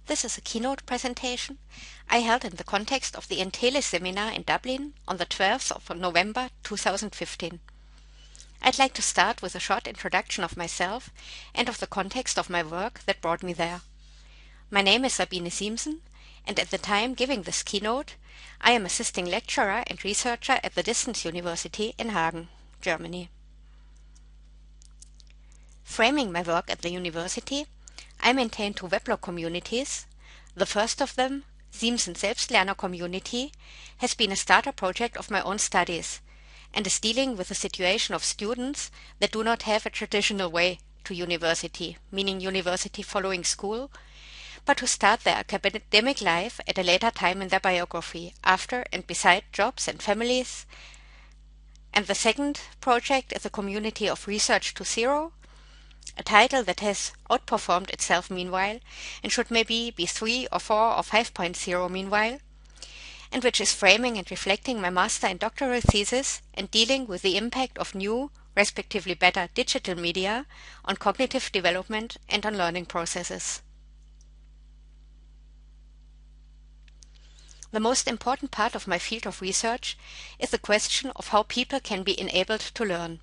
This is a keynote presentation I held in the context of the ENTELIS seminar in Dublin on the 12th of November 2015. I'd like to start with a short introduction of myself and of the context of my work that brought me there. My name is Sabine Siemsen, and at the time giving this keynote, I am assisting lecturer and researcher at the Distance University in Hagen, Germany. Framing my work at the university, I maintain two weblog communities. The first of them, Siemsen Selbstlerner Community, has been a starter project of my own studies and is dealing with the situation of students that do not have a traditional way to university, meaning university following school, but who start their academic life at a later time in their biography, after and beside jobs and families. And the second project is a community of Research to Zero, a title that has outperformed itself meanwhile and should maybe be 3 or 4 or 5.0 meanwhile, and which is framing and reflecting my master and doctoral thesis and dealing with the impact of new, respectively better digital media on cognitive development and on learning processes. The most important part of my field of research is the question of how people can be enabled to learn,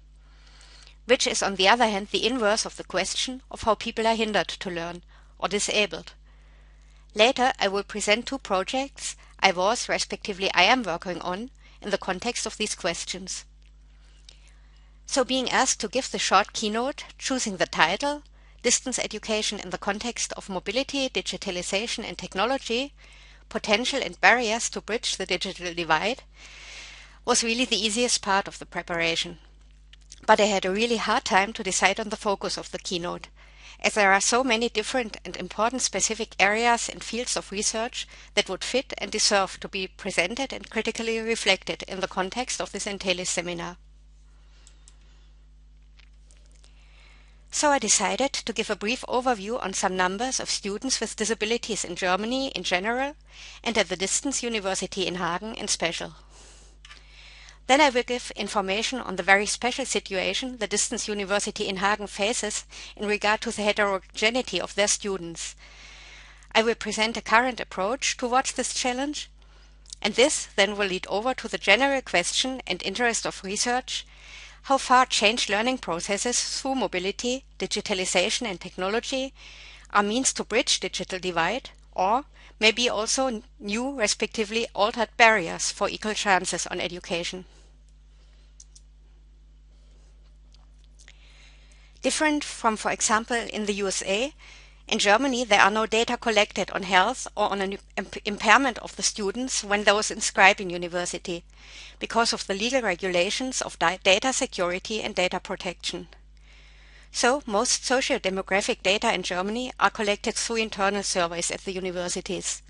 which is on the other hand the inverse of the question of how people are hindered to learn or disabled. Later I will present two projects I was, respectively I am working on in the context of these questions. So being asked to give the short keynote, choosing the title, Distance Education in the Context of Mobility, Digitalization and Technology, Potential and Barriers to Bridge the Digital Divide, was really the easiest part of the preparation. But I had a really hard time to decide on the focus of the keynote, as there are so many different and important specific areas and fields of research that would fit and deserve to be presented and critically reflected in the context of this ENTELIS seminar. So I decided to give a brief overview on some numbers of students with disabilities in Germany in general and at the Distance University in Hagen in special. Then I will give information on the very special situation the Distance University in Hagen faces in regard to the heterogeneity of their students. I will present a current approach towards this challenge, and this then will lead over to the general question and interest of research: how far changed learning processes through mobility, digitalization and technology are means to bridge digital divide, or maybe also new, respectively altered barriers for equal chances on education. Different from, for example, in the USA, in Germany there are no data collected on health or on an impairment of the students when those inscribed in university, because of the legal regulations of data security and data protection. So, most socio-demographic data in Germany are collected through internal surveys at the universities.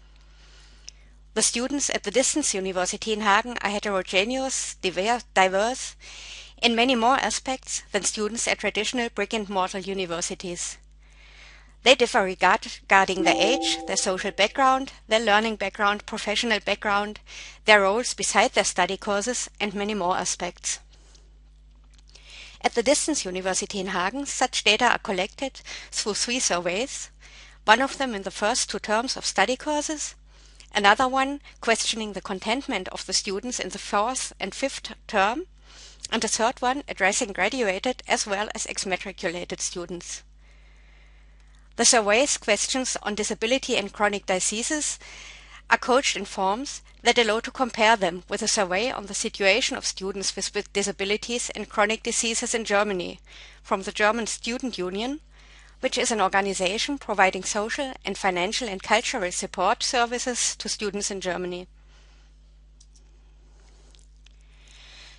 The students at the Distance University in Hagen are heterogeneous, diverse, in many more aspects than students at traditional brick-and-mortar universities. They differ regarding their age, their social background, their learning background, professional background, their roles beside their study courses, and many more aspects. At the Distance University in Hagen, such data are collected through 3 surveys, one of them in the first 2 terms of study courses, another one questioning the contentment of the students in the 4th and 5th term, and a third one addressing graduated as well as exmatriculated students. The survey's questions on disability and chronic diseases are couched in forms that allow to compare them with a survey on the situation of students with disabilities and chronic diseases in Germany from the German Student Union, which is an organization providing social and financial and cultural support services to students in Germany.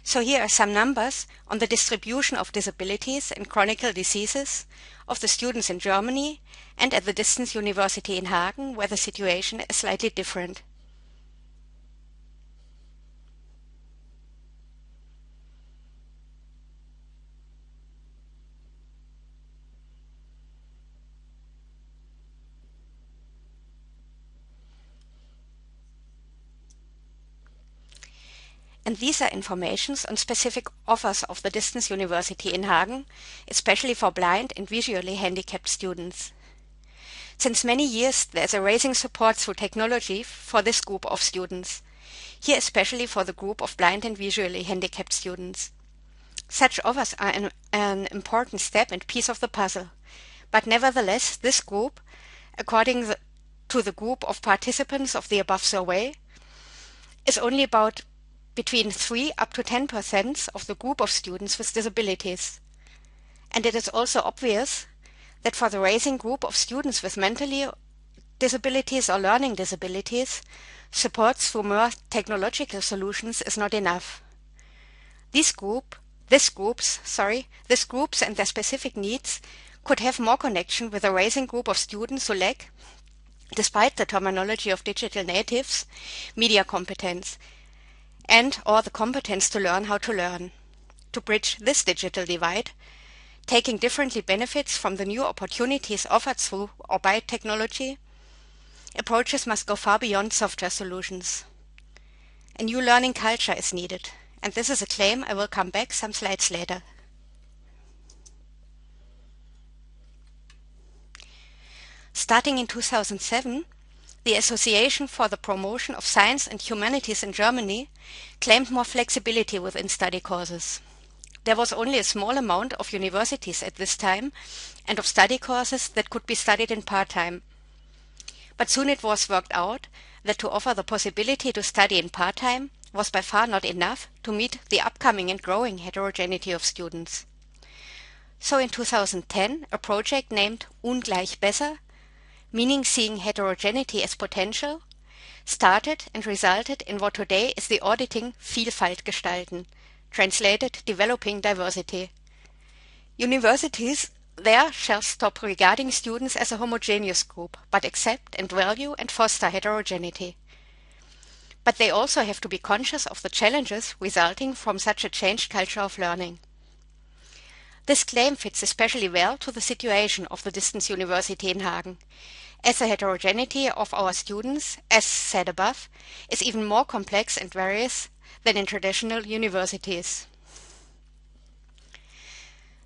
So here are some numbers on the distribution of disabilities and chronic diseases of the students in Germany and at the Distance University in Hagen, where the situation is slightly different. And these are informations on specific offers of the Distance University in Hagen, especially for blind and visually handicapped students. Since many years, there's a rising support through technology for this group of students, here especially for the group of blind and visually handicapped students. Such offers are an important step and piece of the puzzle, but nevertheless, this group, according to the group of participants of the above survey, is only about between 3 up to 10% of the group of students with disabilities. And it is also obvious that for the rising group of students with mentally disabilities or learning disabilities, support through more technological solutions is not enough. These groups and their specific needs could have more connection with a rising group of students who lack, despite the terminology of digital natives, media competence and or the competence to learn how to learn. To bridge this digital divide, taking differently benefits from the new opportunities offered through or by technology, approaches must go far beyond software solutions. A new learning culture is needed, and this is a claim I will come back some slides later. Starting in 2007, the Association for the Promotion of Science and Humanities in Germany claimed more flexibility within study courses. There was only a small amount of universities at this time and of study courses that could be studied in part-time. But soon it was worked out that to offer the possibility to study in part-time was by far not enough to meet the upcoming and growing heterogeneity of students. So in 2010, a project named Ungleich besser, meaning seeing heterogeneity as potential, started and resulted in what today is the auditing Vielfalt gestalten, translated developing diversity. Universities there shall stop regarding students as a homogeneous group, but accept and value and foster heterogeneity. But they also have to be conscious of the challenges resulting from such a changed culture of learning. This claim fits especially well to the situation of the distance university in Hagen, as the heterogeneity of our students, as said above, is even more complex and various than in traditional universities.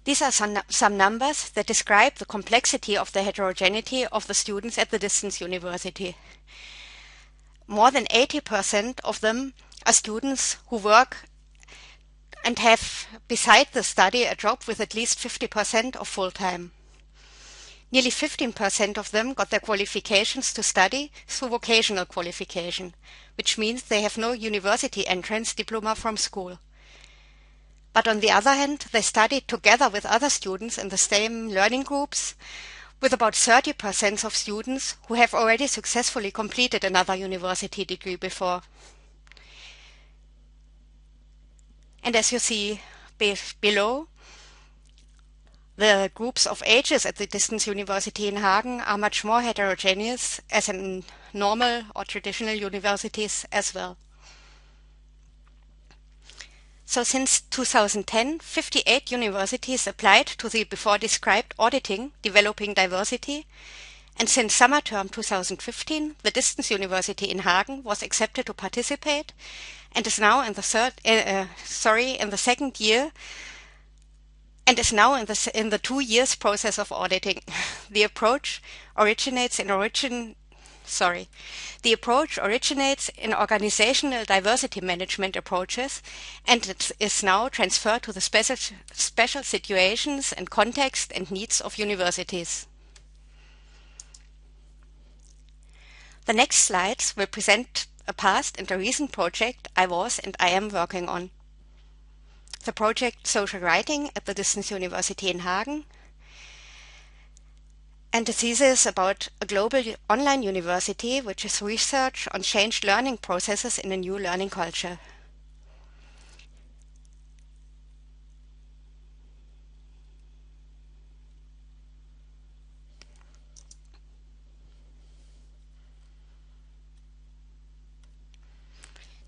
These are some numbers that describe the complexity of the heterogeneity of the students at the distance university. More than 80% of them are students who work and have, beside the study, a job with at least 50% of full-time. Nearly 15% of them got their qualifications to study through vocational qualification, which means they have no university entrance diploma from school. But on the other hand, they studied together with other students in the same learning groups, with about 30% of students who have already successfully completed another university degree before. And as you see below, the groups of ages at the distance university in Hagen are much more heterogeneous as in normal or traditional universities as well. So since 2010, 58 universities applied to the before described auditing Developing Diversity, and since summer term 2015, the distance university in Hagen was accepted to participate and is now in the second year and is now in the 2 years process of auditing. The approach originates in organizational diversity management approaches, and it is now transferred to the special situations and context and needs of universities. The next slides will present a past and a recent project I was and I am working on. The project Social Writing at the Distance University in Hagen, and a thesis about a global online university, which is research on changed learning processes in a new learning culture.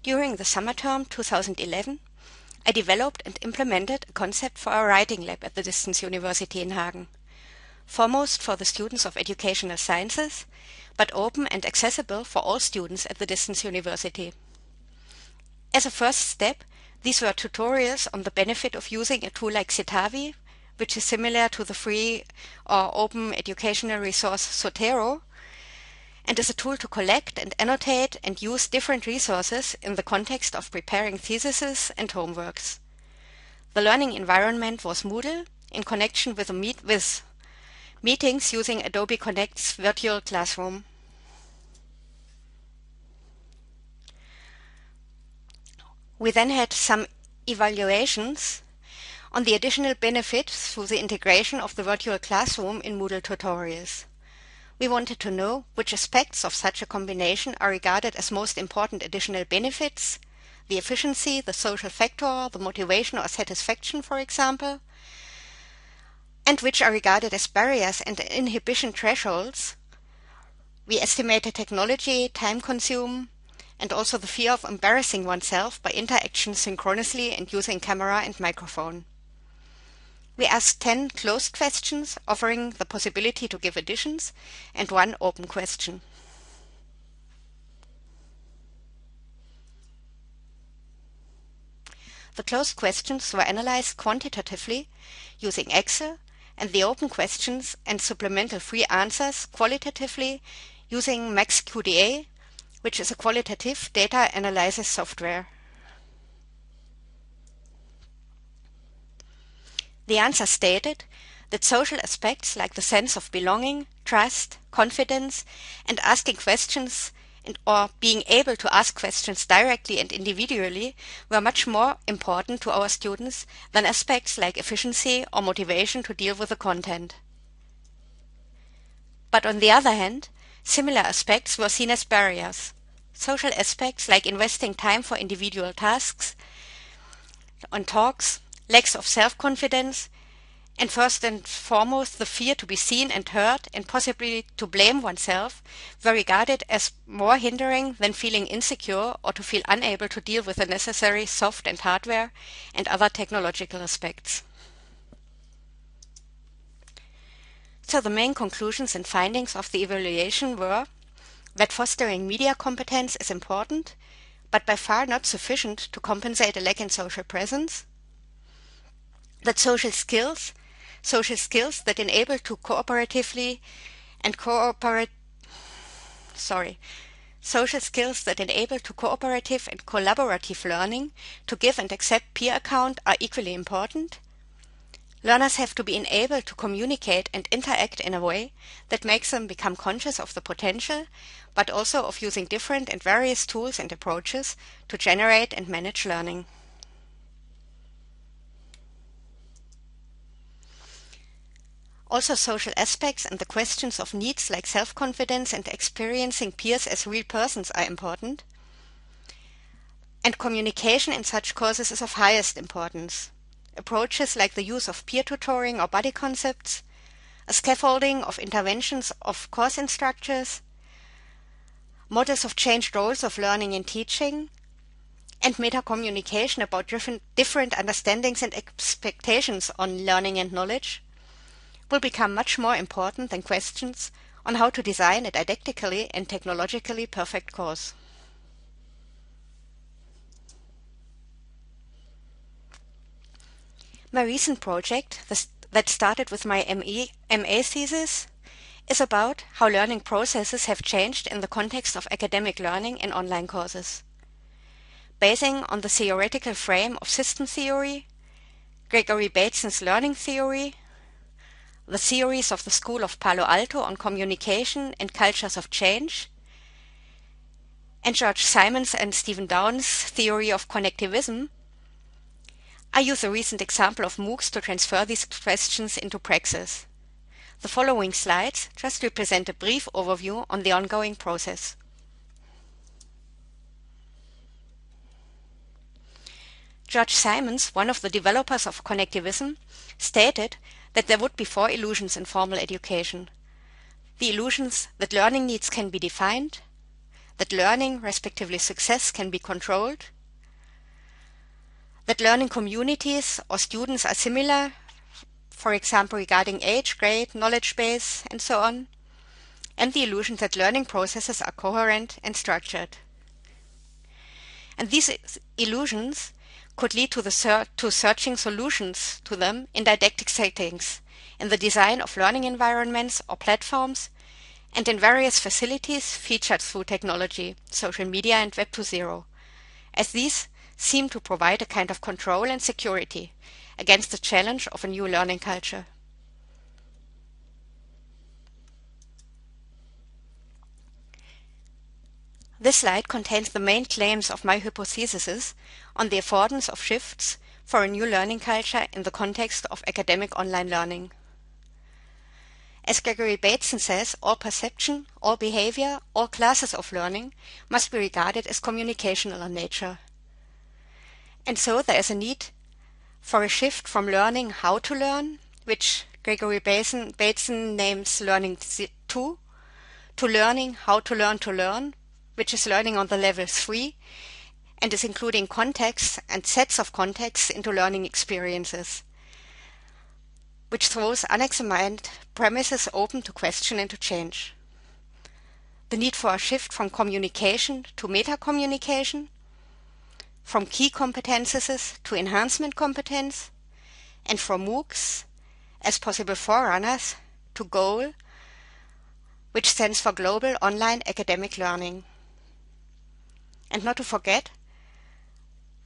During the summer term 2011, I developed and implemented a concept for a writing lab at the Distance University in Hagen, foremost for the students of educational sciences, but open and accessible for all students at the Distance University. As a first step, these were tutorials on the benefit of using a tool like Citavi, which is similar to the free or open educational resource Zotero, and is a tool to collect and annotate and use different resources in the context of preparing theses and homeworks. The learning environment was Moodle in connection with meetings using Adobe Connect's virtual classroom. We then had some evaluations on the additional benefits through the integration of the virtual classroom in Moodle tutorials. We wanted to know which aspects of such a combination are regarded as most important additional benefits, the efficiency, the social factor, the motivation or satisfaction, for example, and which are regarded as barriers and inhibition thresholds. We estimated technology, time consume, and also the fear of embarrassing oneself by interaction synchronously and using camera and microphone. We asked 10 closed questions, offering the possibility to give additions, and 1 open question. The closed questions were analyzed quantitatively using Excel, and the open questions and supplemental free answers qualitatively using MaxQDA, which is a qualitative data analysis software. The answer stated that social aspects like the sense of belonging, trust, confidence, and asking questions or being able to ask questions directly and individually were much more important to our students than aspects like efficiency or motivation to deal with the content. But on the other hand, similar aspects were seen as barriers. Social aspects like investing time for individual tasks, on talks, lacks of self-confidence, and first and foremost the fear to be seen and heard and possibly to blame oneself were regarded as more hindering than feeling insecure or to feel unable to deal with the necessary soft and hardware and other technological aspects. So the main conclusions and findings of the evaluation were that fostering media competence is important, but by far not sufficient to compensate a lack in social presence, that social skills that enable to cooperatively and social skills that enable to cooperative and collaborative learning to give and accept peer account are equally important. Learners have to be enabled to communicate and interact in a way that makes them become conscious of the potential, but also of using different and various tools and approaches to generate and manage learning. Also, social aspects and the questions of needs like self-confidence and experiencing peers as real persons are important. And communication in such courses is of highest importance. Approaches like the use of peer tutoring or buddy concepts, a scaffolding of interventions of course instructors, models of changed roles of learning and teaching, and meta-communication about different understandings and expectations on learning and knowledge will become much more important than questions on how to design a didactically and technologically perfect course. My recent project that started with my MA thesis is about how learning processes have changed in the context of academic learning in online courses. Basing on the theoretical frame of system theory, Gregory Bateson's learning theory, the theories of the School of Palo Alto on communication and cultures of change, and George Simon's and Stephen Down's theory of connectivism, I use a recent example of MOOCs to transfer these questions into praxis. The following slides just represent a brief overview on the ongoing process. George Simons, one of the developers of connectivism, stated that there would be 4 illusions in formal education. The illusions that learning needs can be defined, that learning, respectively success, can be controlled, that learning communities or students are similar, for example regarding age, grade, knowledge base, and so on, and the illusion that learning processes are coherent and structured. And these illusions could lead to searching solutions to them in didactic settings, in the design of learning environments or platforms, and in various facilities featured through technology, social media and Web 2.0, as these seem to provide a kind of control and security against the challenge of a new learning culture. This slide contains the main claims of my hypotheses on the affordance of shifts for a new learning culture in the context of academic online learning. As Gregory Bateson says, all perception, all behavior, all classes of learning must be regarded as communicational in nature. And so there is a need for a shift from learning how to learn, which Gregory Bateson names learning 2, to learning how to learn, which is learning on the level 3, and is including contexts and sets of contexts into learning experiences, which throws unexamined premises open to question and to change. The need for a shift from communication to meta-communication, from key competences to enhancement competence, and from MOOCs as possible forerunners to GOAL, which stands for Global Online Academic Learning. And not to forget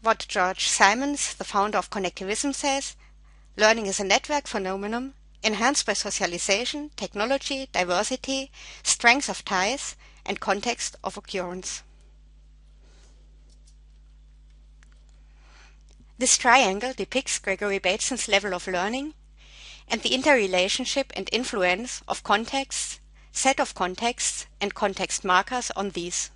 what George Simons, the founder of connectivism, says: learning is a network phenomenon enhanced by socialization, technology, diversity, strength of ties, and context of occurrence. This triangle depicts Gregory Bateson's level of learning and the interrelationship and influence of contexts, set of contexts, and context markers on these.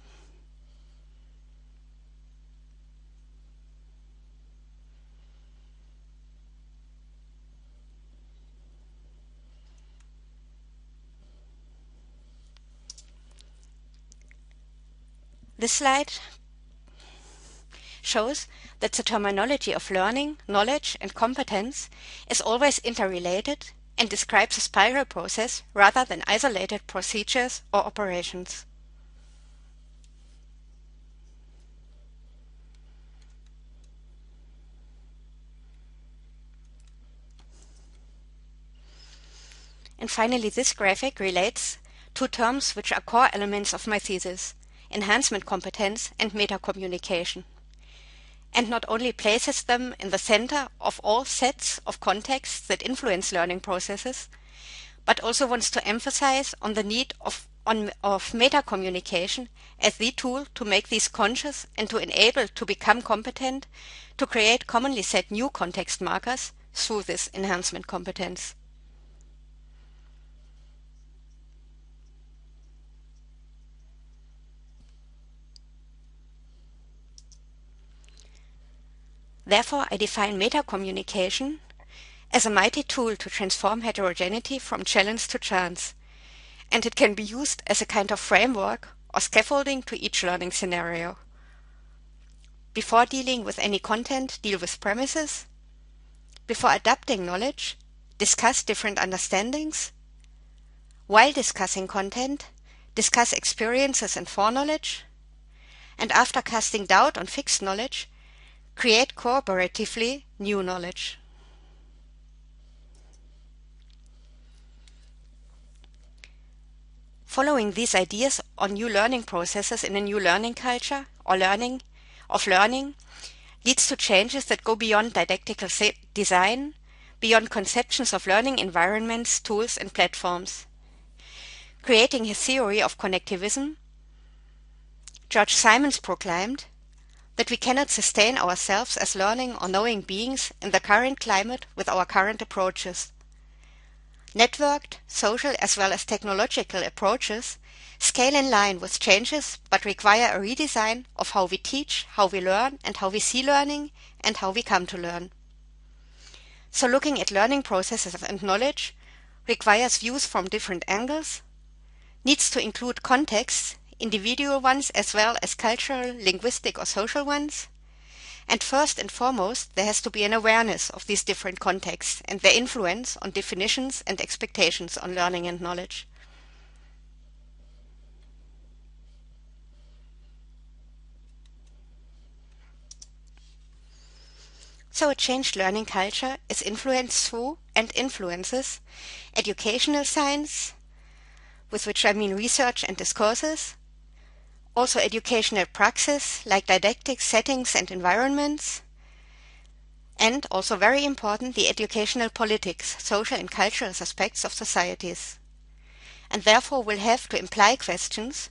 This slide shows that the terminology of learning, knowledge, and competence is always interrelated and describes a spiral process rather than isolated procedures or operations. And finally, this graphic relates two terms which are core elements of my thesis: enhancement competence and meta-communication, and not only places them in the center of all sets of contexts that influence learning processes, but also wants to emphasize on the need of meta-communication as the tool to make these conscious and to enable to become competent to create commonly set new context markers through this enhancement competence. Therefore, I define meta-communication as a mighty tool to transform heterogeneity from challenge to chance, and it can be used as a kind of framework or scaffolding to each learning scenario. Before dealing with any content, deal with premises. Before adapting knowledge, discuss different understandings. While discussing content, discuss experiences and foreknowledge. And after casting doubt on fixed knowledge, create cooperatively new knowledge. Following these ideas on new learning processes in a new learning culture or learning leads to changes that go beyond didactical design, beyond conceptions of learning environments, tools, and platforms. Creating his theory of connectivism, George Simons proclaimed that we cannot sustain ourselves as learning or knowing beings in the current climate with our current approaches. Networked, social as well as technological approaches scale in line with changes but require a redesign of how we teach, how we learn, and how we see learning, and how we come to learn. So looking at learning processes and knowledge requires views from different angles, needs to include contexts, individual ones as well as cultural, linguistic, or social ones. And first and foremost, there has to be an awareness of these different contexts and their influence on definitions and expectations on learning and knowledge. So a changed learning culture is influenced through and influences educational science, with which I mean research and discourses, also educational praxis like didactic settings and environments, and also very important, the educational politics, social and cultural aspects of societies. And therefore will have to imply questions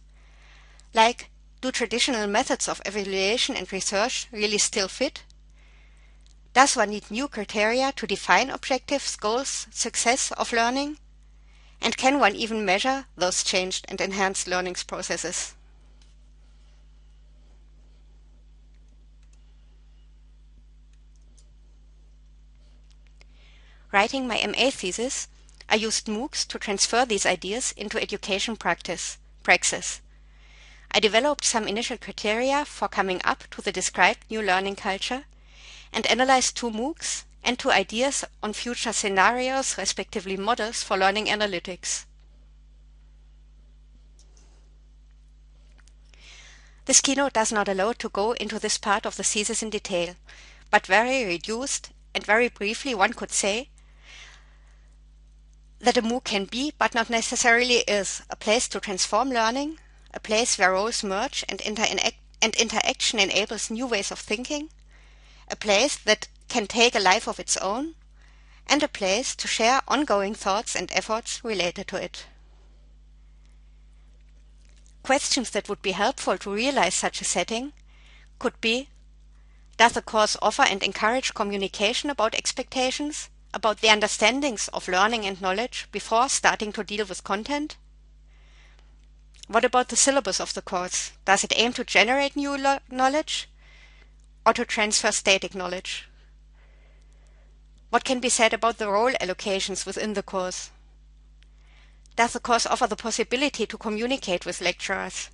like, do traditional methods of evaluation and research really still fit? Does one need new criteria to define objectives, goals, success of learning? And can one even measure those changed and enhanced learning processes? Writing my MA thesis, I used MOOCs to transfer these ideas into education praxis. I developed some initial criteria for coming up to the described new learning culture and analyzed 2 MOOCs and 2 ideas on future scenarios, respectively models for learning analytics. This keynote does not allow to go into this part of the thesis in detail, but very reduced and very briefly one could say that a MOOC can be, but not necessarily is, a place to transform learning, a place where roles merge and interaction enables new ways of thinking, a place that can take a life of its own, and a place to share ongoing thoughts and efforts related to it. Questions that would be helpful to realize such a setting could be: does the course offer and encourage communication about expectations, about the understandings of learning and knowledge before starting to deal with content? What about the syllabus of the course? Does it aim to generate new knowledge or to transfer static knowledge? What can be said about the role allocations within the course? Does the course offer the possibility to communicate with lecturers?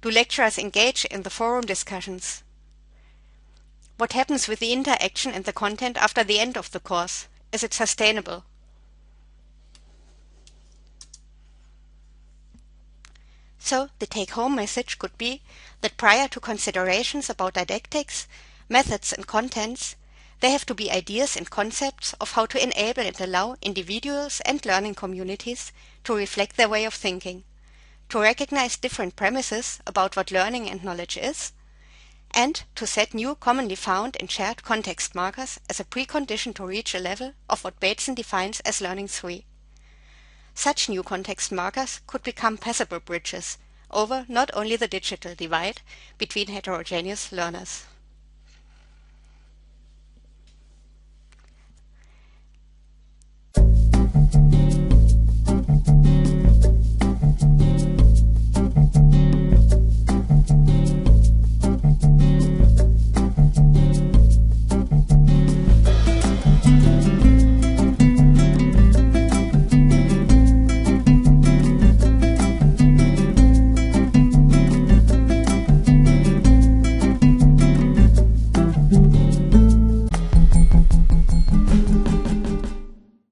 Do lecturers engage in the forum discussions? What happens with the interaction and the content after the end of the course? Is it sustainable? So, the take-home message could be that prior to considerations about didactics, methods and contents, there have to be ideas and concepts of how to enable and allow individuals and learning communities to reflect their way of thinking, to recognize different premises about what learning and knowledge is, and to set new commonly found and shared context markers as a precondition to reach a level of what Bateson defines as learning 3. Such new context markers could become passable bridges over not only the digital divide between heterogeneous learners.